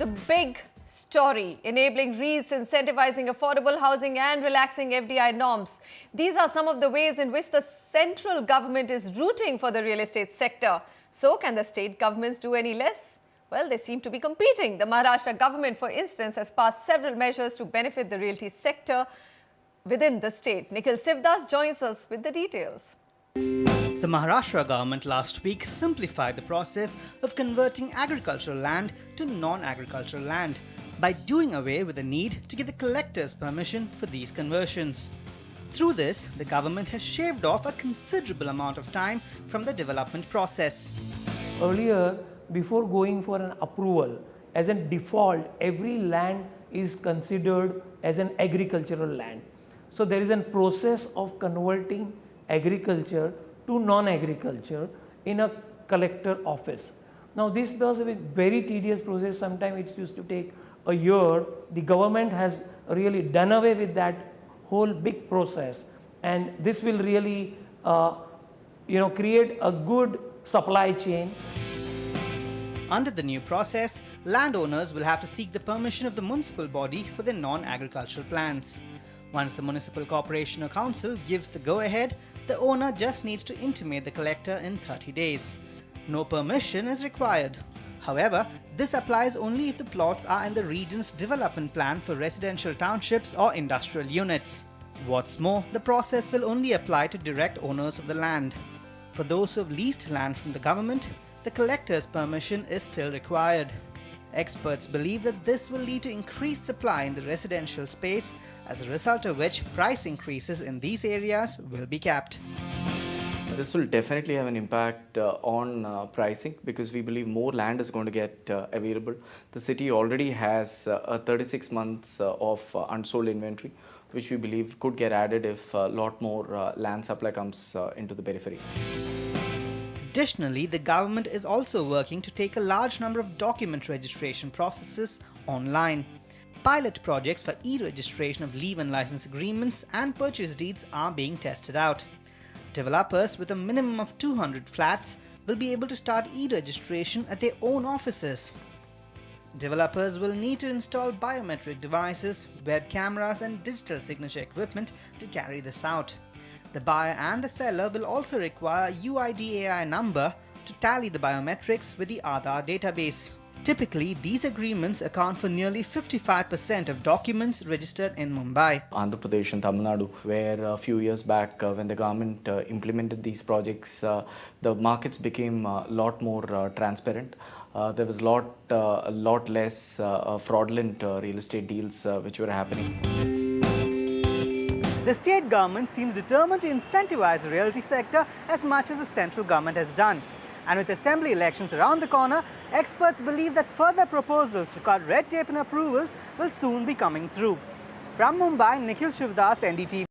The big story, enabling REITs, incentivizing affordable housing and relaxing FDI norms. These are some of the ways in which the central government is rooting for the real estate sector. So can the state governments do any less? Well, they seem to be competing. The Maharashtra government, for instance, has passed several measures to benefit the realty sector within the state. Nikhil Sivadas joins us with the details. The Maharashtra government last week simplified the process of converting agricultural land to non-agricultural land by doing away with the need to get the collector's permission for these conversions. Through this, the government has shaved off a considerable amount of time from the development process. Earlier, before going for an approval, as a default, every land is considered as an agricultural land. So there is a process of converting agriculture to non-agriculture in a collector office. Now this was a very tedious process. Sometimes it used to take a year. The government has really done away with that whole big process, and this will really create a good supply chain. Under the new process, landowners will have to seek the permission of the municipal body for their non-agricultural plans. Once the municipal corporation or council gives the go-ahead, the owner just needs to intimate the collector in 30 days. No permission is required. However, this applies only if the plots are in the region's development plan for residential townships or industrial units. What's more, the process will only apply to direct owners of the land. For those who have leased land from the government, the collector's permission is still required. Experts believe that this will lead to increased supply in the residential space, as a result of which price increases in these areas will be capped. This will definitely have an impact on pricing, because we believe more land is going to get available. The city already has 36 months of unsold inventory, which we believe could get added if a lot more land supply comes into the peripheries. Additionally, the government is also working to take a large number of document registration processes online. Pilot projects for e-registration of leave and license agreements and purchase deeds are being tested out. Developers with a minimum of 200 flats will be able to start e-registration at their own offices. Developers will need to install biometric devices, web cameras and digital signature equipment to carry this out. The buyer and the seller will also require a UIDAI number to tally the biometrics with the Aadhaar database. Typically, these agreements account for nearly 55% of documents registered in Mumbai. Andhra Pradesh and Tamil Nadu, where a few years back when the government implemented these projects, the markets became a lot more transparent. There was a lot less fraudulent real estate deals which were happening. The state government seems determined to incentivize the realty sector as much as the central government has done. And with assembly elections around the corner, experts believe that further proposals to cut red tape and approvals will soon be coming through. From Mumbai, Nikhil Sivadas, NDTV.